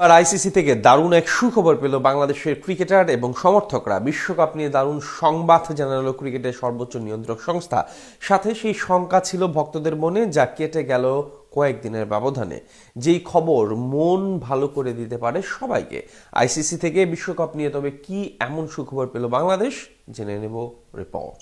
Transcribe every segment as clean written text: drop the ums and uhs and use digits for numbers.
আর ICC থেকে দারুণ এক সুখবর পেল বাংলাদেশের ক্রিকেটার এবং সমর্থকরা। বিশ্বকাপ নিয়ে দারুণ সংবাদ জানালো ক্রিকেটের সর্বোচ্চ নিয়ন্ত্রক সংস্থা। সাথে সেই শঙ্কা ছিল ভক্তদের মনে, যা কেটে গেল কয়েকদিনের ব্যবধানে। যেই খবর মন ভালো করে দিতে পারে সবাইকে। আইসিসি থেকে বিশ্বকাপ নিয়ে তবে কি এমন সুখবর পেল বাংলাদেশ, জেনে নেব রিপোর্ট।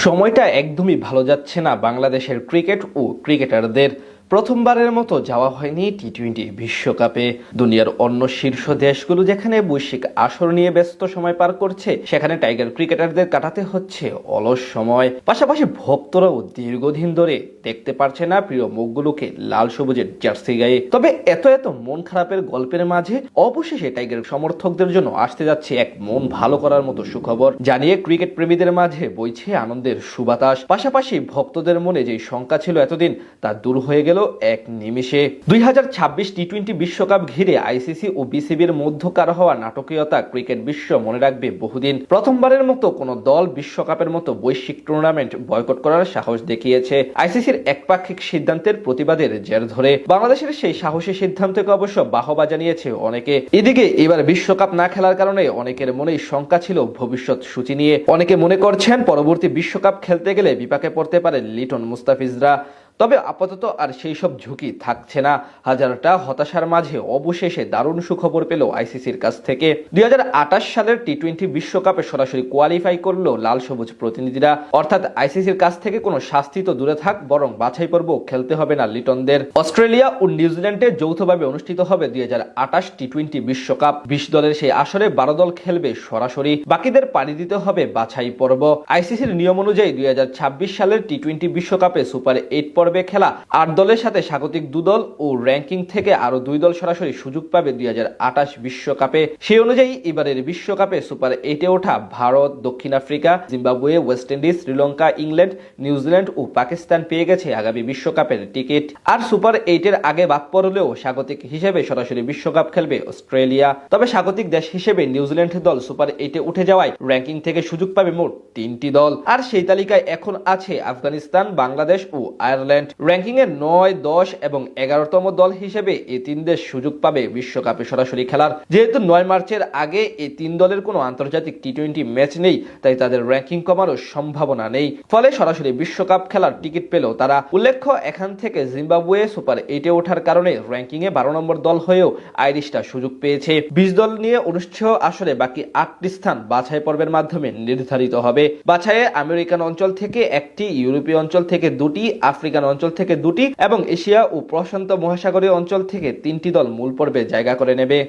সময়টা একদমই ভালো যাচ্ছে না বাংলাদেশের ক্রিকেট ও ক্রিকেটারদের। প্রথমবারের মতো যাওয়া হয়নি টি-20 বিশ্বকাপে। দুনিয়ার অন্য শীর্ষ দেশগুলো যেখানে বৈশ্বিক আসর নিয়ে ব্যস্ত সময় পার করছে, সেখানে টাইগার ক্রিকেটারদের কাটাতে হচ্ছে অলস সময়। পাশাপাশি ভক্তরাও দীর্ঘদিন ধরে দেখতে পারছে না প্রিয় মুখগুলোকে লাল সবুজের জার্সি গায়ে। তবে এত মন খারাপের গল্পের মাঝে অবশেষে টাইগার সমর্থকদের জন্য আসতে যাচ্ছে এক মন ভালো করার মতো সুখবর, জানিয়ে ক্রিকেট প্রেমীদের মাঝে বইছে আনন্দের সুবাতাস। পাশাপাশি ভক্তদের মনে যে শঙ্কা ছিল এতদিন, তা দূর হয়ে গেল এক নিমিষে। 2026 টি-20 বিশ্বকাপ ঘিরে আইসিসি ও বিসিবির মধ্যকার হওয়া নাটকীয়তা ক্রিকেট বিশ্ব মনে রাখবে বহুদিন। প্রথমবারের মতো কোন দল বিশ্বকাপের মতো বৈশ্বিক টুর্নামেন্ট বয়কট করার সাহস দেখিয়েছে আইসিসির একপাক্ষিক সিদ্ধান্তের প্রতিবাদের জের ধরে। বাংলাদেশের সেই সাহসী সিদ্ধান্তকে অবশ্য বাহবা জানিয়েছে অনেকে। এদিকে এবার বিশ্বকাপ না খেলার কারণে অনেকের মনেই শঙ্কা ছিল ভবিষ্যৎ সূচি নিয়ে। অনেকে মনে করছেন পরবর্তী বিশ্বকাপ খেলতে গেলে বিপাকে পড়তে পারে লিটন মুস্তাফিজরা। তবে আপাতত আর সেই সব ঝুঁকি থাকছে না। হাজারটা হতাশার মাঝে অবশেষে দারুণ সুখবর পেল আইসিসির কাছ থেকে। 2028 সালের টি-20 বিশ্বকাপে সরাসরি কোয়ালিফাই করলো লাল সবুজ প্রতিনিধিরা। অর্থাৎ আইসিসির কাছ থেকে কোনো শাস্তি তো দূরে থাক, বরং বাছাই পর্ব খেলতে হবে না লিটনদের। অস্ট্রেলিয়া ও নিউজিল্যান্ডে যৌথভাবে অনুষ্ঠিত হবে 2028 টি-20 বিশ্বকাপ। 20 দলের সেই আসরে 12 দল খেলবে সরাসরি, বাকিদের পাড়ি দিতে হবে বাছাই পর্ব। আইসিসির নিয়ম অনুযায়ী 2026 সালের টি-20 বিশ্বকাপে সুপার 8 পর্বে খেলা 8 দলের সাথে স্বাগতিক 2 দল ও র্যাঙ্কিং থেকে আরো 2 দল সরাসরি সুযোগ পাবে 2028 বিশ্বকাপে। সেই অনুযায়ী এবারের বিশ্বকাপে সুপার 8-এ ওঠা ভারত, দক্ষিণ Africa, Zimbabwe, West Indies, Sri Lanka, England, New Zealand ও পাকিস্তান পেয়ে গেছে আগামী বিশ্বকাপের টিকিট। আর সুপার 8-এর আগে বাদ পড়লেও স্বাগতিক হিসেবে সরাসরি বিশ্বকাপ খেলবে অস্ট্রেলিয়া। তবে স্বাগতিক দেশ হিসেবে নিউজিল্যান্ড দল সুপার 8-এ উঠে যাওয়ায় র্যাঙ্কিং থেকে সুযোগ পাবে মোট 3টি দল। আর সেই তালিকায় এখন আছে আফগানিস্তান, বাংলাদেশ ও আয়ারল্যান্ড। র্যাঙ্কিং এর 9, 10 এবং 11তম দল হিসেবে এই 3 দেশ সুযোগ পাবে বিশ্বকাপে সরাসরি খেলার। যেহেতু 9 মার্চের আগে এই 3 দলের কোনো আন্তর্জাতিক টি-20 ম্যাচ নেই, তাই তাদের র্যাঙ্কিং কমারও সম্ভাবনা নেই। ফলে সরাসরি বিশ্বকাপ খেলার টিকিট পেল তারা। উল্লেখ্য, এখান থেকে জিম্বাবুয়ে সুপার 8-এ ওঠার কারণে র্যাঙ্কিং এ 12 নম্বর দল হয়েও আইরিশটা সুযোগ পেয়েছে। 20 দল নিয়ে অনুষ্ঠেয় আসরে বাকি 8টি স্থান বাছাই পর্বের মাধ্যমে নির্ধারিত হবে। বাছাইয়ে আমেরিকান অঞ্চল থেকে 1টি, ইউরোপীয় অঞ্চল থেকে 2টি, আফ্রিকান অঞ্চল থেকে 2টি এবং এশিয়া ও প্রশান্ত মহাসাগরীয় অঞ্চল থেকে 3টি দল মূল পর্বে জায়গা করে নেবে।